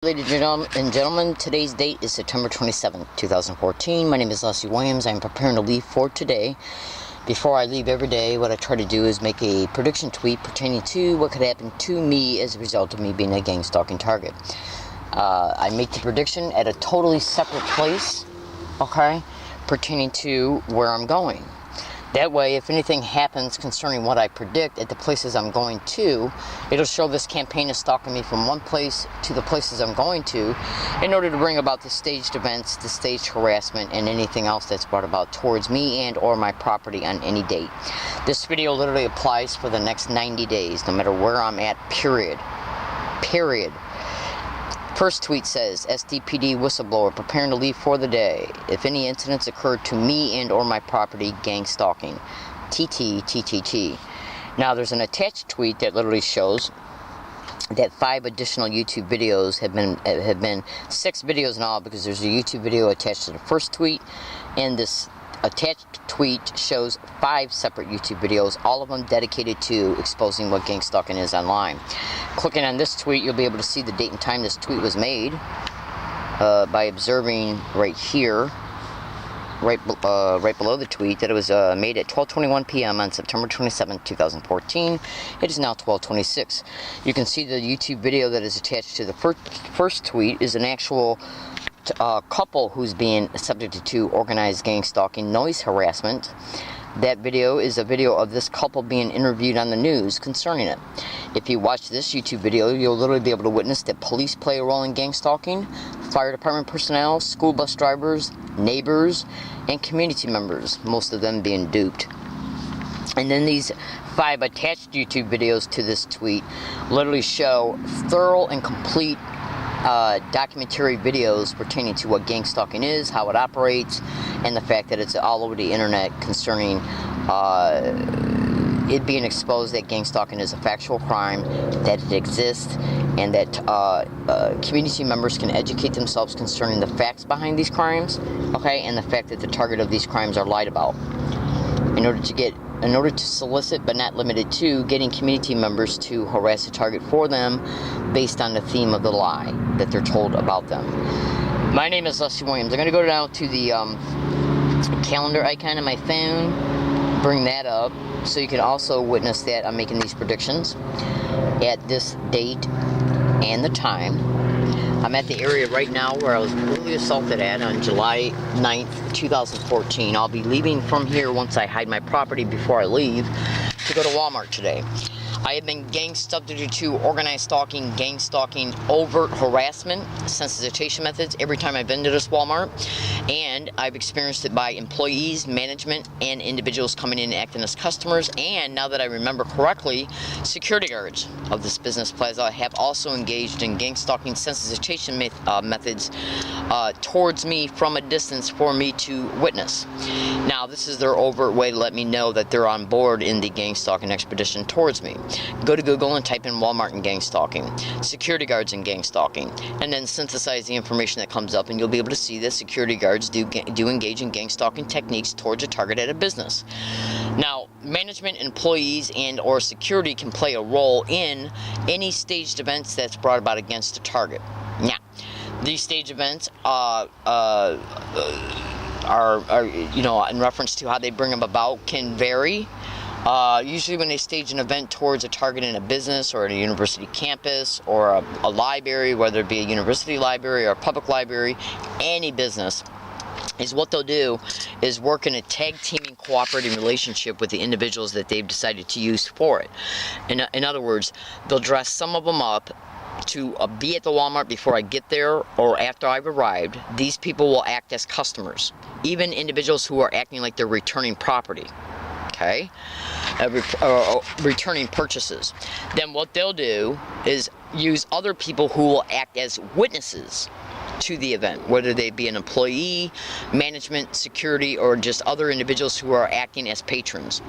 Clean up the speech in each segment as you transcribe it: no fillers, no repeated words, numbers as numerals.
Ladies and gentlemen, today's date is September 27th, 2014. My name is Leslie Williams. I'm preparing to leave for today. Before I leave every day, what I try to do is make a prediction tweet pertaining to what could happen to me as a result of me being a gang stalking target. I make the prediction at a totally separate place, okay, pertaining to where I'm going. That way, if anything happens concerning what I predict at the places I'm going to, it'll show this campaign is stalking me from one place to the places I'm going to in order to bring about the staged events, the staged harassment, and anything else that's brought about towards me and or my property on any date. This video literally applies for the next 90 days, no matter where I'm at, period. First tweet says, SDPD whistleblower preparing to leave for the day. If any incidents occurred to me and or my property, gang stalking. TTTTT. Now there's an attached tweet that literally shows that 5 additional YouTube videos have been 6 videos in all, because there's a YouTube video attached to the first tweet, and this attached tweet shows 5 separate YouTube videos, all of them dedicated to exposing what gang stalking is online. Clicking on this tweet, you'll be able to see the date and time this tweet was made by observing right here, right below the tweet, that it was made at 12:21 p.m. on September 27, 2014. It is now 12:26. You can see the YouTube video that is attached to the first tweet is an actual couple who's being subjected to organized gang stalking, noise harassment. That video is a video of this couple being interviewed on the news concerning it. If you watch this YouTube video, you'll literally be able to witness that police play a role in gang stalking, fire department personnel, school bus drivers, neighbors, and community members, most of them being duped. And then these 5 attached YouTube videos to this tweet literally show thorough and complete documentary videos pertaining to what gang stalking is, how it operates, and the fact that it's all over the internet concerning it being exposed that gang stalking is a factual crime, that it exists, and that community members can educate themselves concerning the facts behind these crimes, okay, and the fact that the target of these crimes are lied about. In order to solicit, but not limited to, getting community members to harass a target for them based on the theme of the lie that they're told about them. My name is Leslie Williams. I'm going to go down to the calendar icon on my phone, bring that up, so you can also witness that I'm making these predictions at this date and the time. I'm at the area right now where I was brutally assaulted at on July 9th, 2014. I'll be leaving from here once I hide my property before I leave to go to Walmart today. I have been gang subjected to organized stalking, gang stalking, overt harassment, sensitization methods every time I've been to this Walmart. And I've experienced it by employees, management, and individuals coming in and acting as customers. And now that I remember correctly, security guards of this business plaza have also engaged in gang stalking sensitization methods towards me from a distance for me to witness. Now, this is their overt way to let me know that they're on board in the gang stalking expedition towards me. Go to Google and type in Walmart and gang stalking, security guards and gang stalking, and then synthesize the information that comes up, and you'll be able to see that security guards do engage in gang stalking techniques towards a target at a business. Now, management, employees, and or security can play a role in any staged events that's brought about against a target. Now, these staged events are you know, in reference to how they bring them about, can vary. Usually when they stage an event towards a target in a business or at a university campus or a library, whether it be a university library or a public library, any business, is what they'll do is work in a tag teaming cooperating relationship with the individuals that they've decided to use for it. In other words, they'll dress some of them up to be at the Walmart before I get there or after I've arrived. These people will act as customers, even individuals who are acting like they're returning property. Okay, returning purchases. Then what they'll do is use other people who will act as witnesses to the event, whether they be an employee, management, security, or just other individuals who are acting as patrons.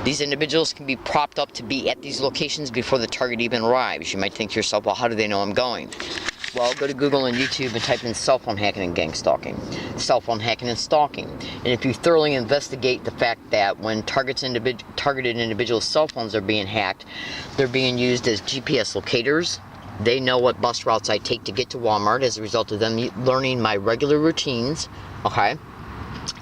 These individuals can be propped up to be at these locations before the target even arrives. You might think to yourself, well, how do they know I'm going? Well, go to Google and YouTube and type in cell phone hacking and gang stalking. Cell phone hacking and stalking. And if you thoroughly investigate the fact that when targeted individuals' cell phones are being hacked, they're being used as GPS locators, They know what bus routes I take to get to Walmart as a result of them learning my regular routines, okay?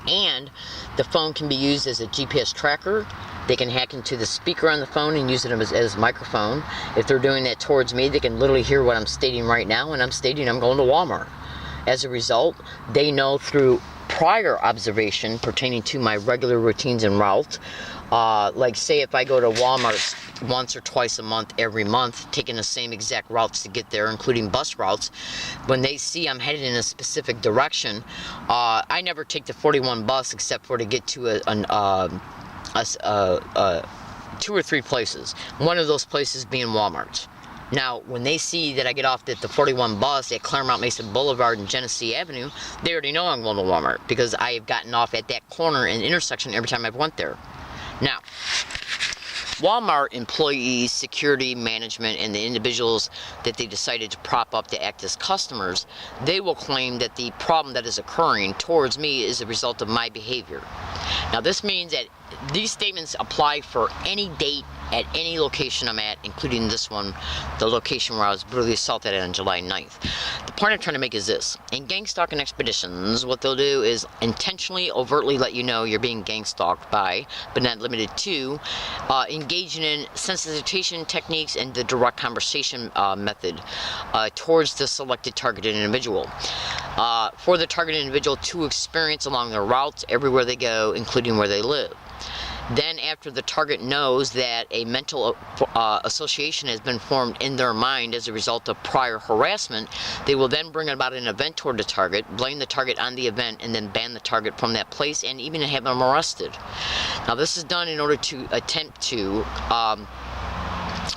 And the phone can be used as a GPS tracker. They can hack into the speaker on the phone and use it as a microphone. If they're doing that towards me, they can literally hear what I'm stating right now, and I'm stating I'm going to Walmart. As a result, they know through prior observation pertaining to my regular routines and routes, like say if I go to Walmart once or twice a month every month, taking the same exact routes to get there, including bus routes, when they see I'm headed in a specific direction, I never take the 41 bus except for to get to two or three places. One of those places being Walmart. Now, when they see that I get off at the 41 bus at Claremont Mason Boulevard and Genesee Avenue, they already know I'm going to Walmart because I have gotten off at that corner and intersection every time I've went there. Now, Walmart employees, security, management, and the individuals that they decided to prop up to act as customers, they will claim that the problem that is occurring towards me is a result of my behavior. Now, this means that these statements apply for any date at any location I'm at, including this one, the location where I was brutally assaulted at on July 9th. The point I'm trying to make is this. In gang stalking expeditions, what they'll do is intentionally, overtly let you know you're being gang stalked by, but not limited to, engaging in sensitization techniques and the direct conversation method towards the selected targeted individual. For the targeted individual to experience along their routes everywhere they go, including where they live. Then after the target knows that a mental association has been formed in their mind as a result of prior harassment, they will then bring about an event toward the target, blame the target on the event, and then ban the target from that place and even have them arrested. Now this is done in order to attempt to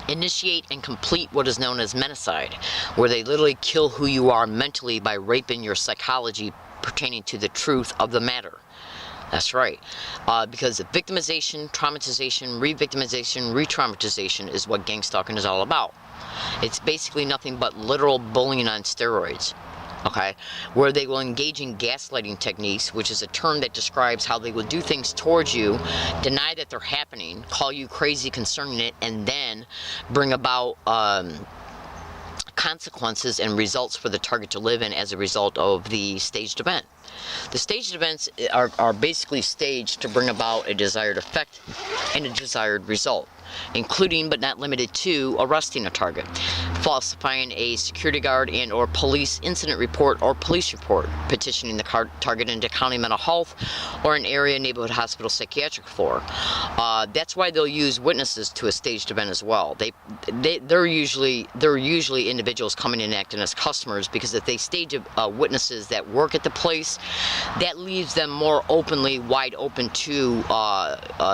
initiate and complete what is known as menticide, where they literally kill who you are mentally by raping your psychology pertaining to the truth of the matter. That's right, because victimization, traumatization, re-victimization, re-traumatization is what gang stalking is all about. It's basically nothing but literal bullying on steroids, okay? Where they will engage in gaslighting techniques, which is a term that describes how they will do things towards you, deny that they're happening, call you crazy concerning it, and then bring about consequences and results for the target to live in as a result of the staged event. The staged events are basically staged to bring about a desired effect and a desired result, including but not limited to arresting a target, falsifying a security guard and or police incident report or police report, petitioning the target into county mental health or an area neighborhood hospital psychiatric floor. That's why they'll use witnesses to a staged event as well. They're usually individuals coming in acting as customers, because if they stage witnesses that work at the place, that leaves them more wide open to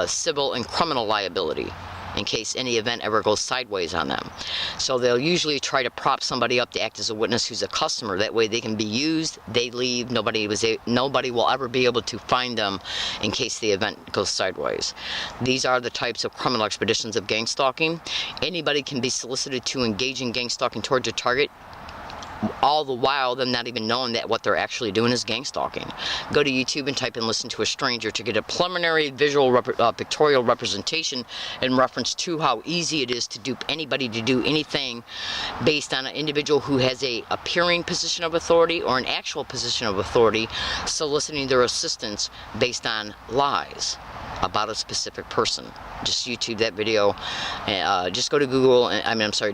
civil and criminal liability in case any event ever goes sideways on them. So they'll usually try to prop somebody up to act as a witness who's a customer. That way they can be used, they leave, nobody will ever be able to find them in case the event goes sideways. These are the types of criminal expeditions of gang stalking. Anybody can be solicited to engage in gang stalking towards a target, all the while them not even knowing that what they're actually doing is gang stalking. Go to YouTube and type in "listen to a stranger" to get a preliminary visual pictorial representation in reference to how easy it is to dupe anybody to do anything based on an individual who has a appearing position of authority or an actual position of authority, soliciting their assistance based on lies about a specific person. Just YouTube that video. Just go to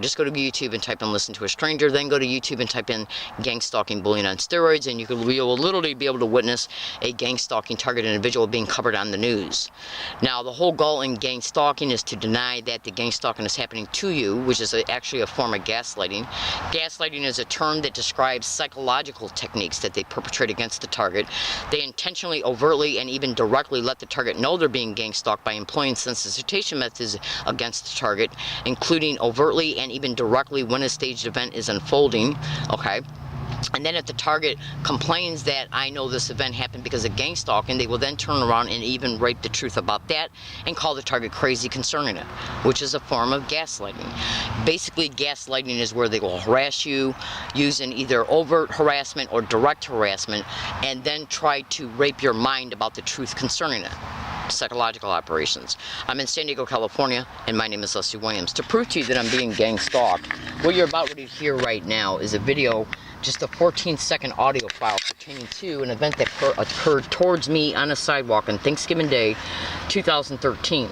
just go to YouTube and type in "listen to a stranger." Then go to YouTube and type in "gang stalking bullying on steroids," and you will literally be able to witness a gang stalking targeted individual being covered on the news. Now, the whole goal in gang stalking is to deny that the gang stalking is happening to you, which is actually a form of gaslighting. Gaslighting is a term that describes psychological techniques that they perpetrate against the target. They intentionally, overtly, and even directly let the target know they're being gang stalked by employing sensitization methods against the target, including overtly and even directly when a staged event is unfolding, okay? And then if the target complains that I know this event happened because of gang stalking, they will then turn around and even rape the truth about that and call the target crazy concerning it, which is a form of gaslighting. Basically, gaslighting is where they will harass you using either overt harassment or direct harassment and then try to rape your mind about the truth concerning it. psychological operations. I'm in San Diego, California, and my name is Leslie Williams. To prove to you that I'm being gang stalked, what you're about ready to hear right now is a video, just a 14-second audio file pertaining to an event that occurred towards me on a sidewalk on Thanksgiving Day, 2013.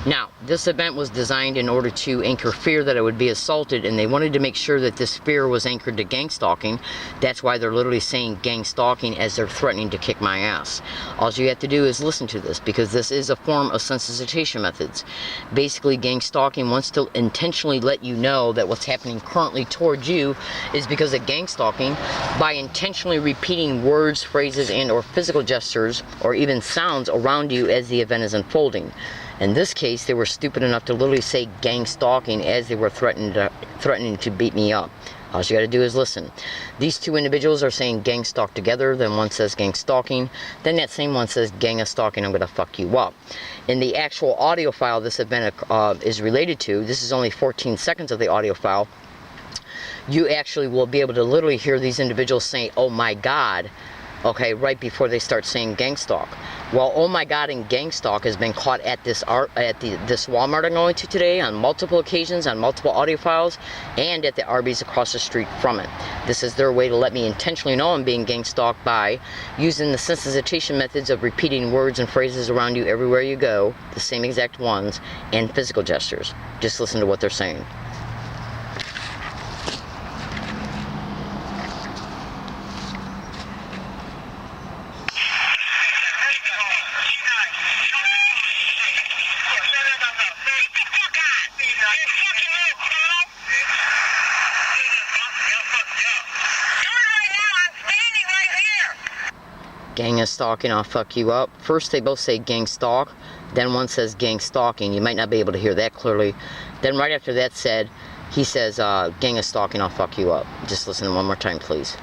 Now, this event was designed in order to anchor fear that I would be assaulted, and they wanted to make sure that this fear was anchored to gang stalking. That's why they're literally saying gang stalking as they're threatening to kick my ass. All you have to do is listen to this, because this is a form of sensitization methods. Basically, gang stalking wants to intentionally let you know that what's happening currently towards you is because of gang stalking by intentionally repeating words, phrases, and or physical gestures or even sounds around you as the event is unfolding. In this case, they were stupid enough to literally say gang stalking as they were threatening to beat me up. All you gotta do is listen. These two individuals are saying gang stalk together, then one says gang stalking, then that same one says gang of stalking, I'm gonna fuck you up. In the actual audio file this event is related to, this is only 14 seconds of the audio file, you actually will be able to literally hear these individuals say, oh my God, okay, right before they start saying gang stalk. Well, oh my God and gang stalk has been caught at this Walmart I'm going to today on multiple occasions, on multiple audio files, and at the Arby's across the street from it. This is their way to let me intentionally know I'm being gang stalked by using the sensitization methods of repeating words and phrases around you everywhere you go, the same exact ones, and physical gestures. Just listen to what they're saying. Gang of stalking, I'll fuck you up. First they both say gang stalk, then one says gang stalking. You might not be able to hear that clearly. Then right after that said, he says gang of stalking, I'll fuck you up. Just listen one more time, please.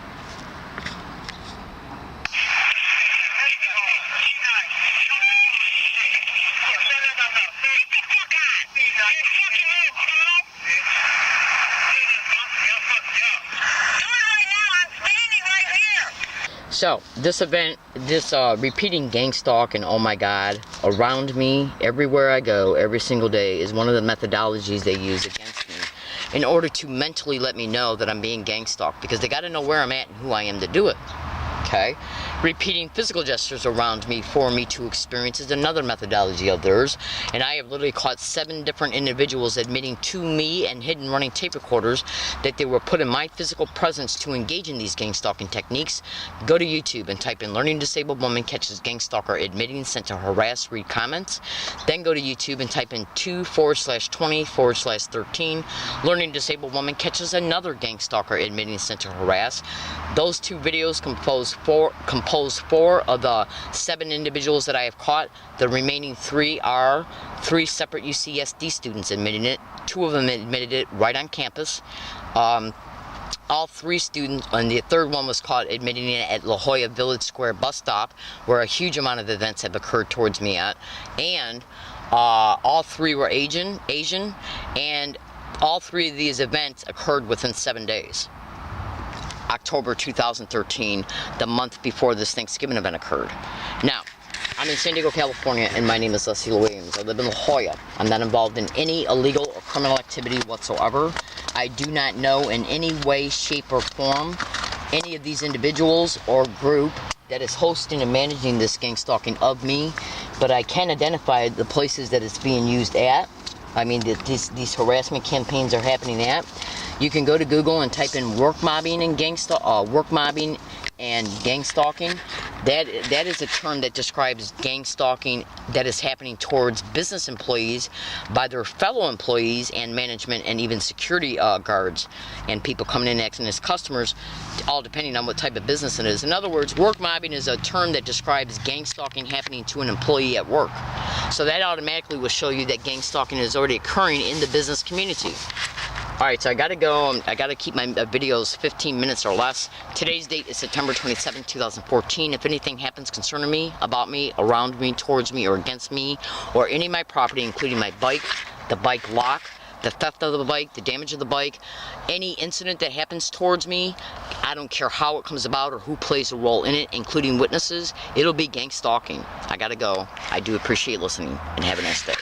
So, this event, this repeating gang stalk and oh my God around me, everywhere I go, every single day, is one of the methodologies they use against me in order to mentally let me know that I'm being gang stalked, because they got to know where I'm at and who I am to do it. Okay? Repeating physical gestures around me for me to experience is another methodology of theirs, and I have literally caught 7 different individuals admitting to me and hidden running tape recorders that they were put in my physical presence to engage in these gang stalking techniques. Go to YouTube and type in learning disabled woman catches gang stalker admitting sent to harass, read comments. Then go to YouTube and type in 2/20/13 learning disabled woman catches another gang stalker admitting sent to harass. Those 2 videos compose 4 of the 7 individuals that I have caught. The remaining 3 are 3 separate UCSD students admitting it. 2 of them admitted it right on campus. All 3 students, and the 3rd one was caught admitting it at La Jolla Village Square bus stop, where a huge amount of events have occurred towards me at. And all 3 were Asian, and all 3 of these events occurred within 7 days. October 2013, the month before this Thanksgiving event occurred. Now, I'm in San Diego, California, and my name is Leslie Williams. I live in La Jolla. I'm not involved in any illegal or criminal activity whatsoever. I do not know in any way, shape, or form any of these individuals or group that is hosting and managing this gang stalking of me, but I can identify the places that it's being used at. I mean, these harassment campaigns are happening at. You can go to Google and type in work mobbing and gang stalking. That is a term that describes gang stalking that is happening towards business employees by their fellow employees and management and even security guards and people coming in acting as customers, all depending on what type of business it is. In other words, work mobbing is a term that describes gang stalking happening to an employee at work. So that automatically will show you that gang stalking is already occurring in the business community. Alright, so I gotta go. I gotta keep my videos 15 minutes or less. Today's date is September 27, 2014. If anything happens concerning me, about me, around me, towards me, or against me, or any of my property, including my bike, the bike lock, the theft of the bike, the damage of the bike, any incident that happens towards me, I don't care how it comes about or who plays a role in it, including witnesses. It'll be gang stalking. I gotta go. I do appreciate listening, and have a nice day.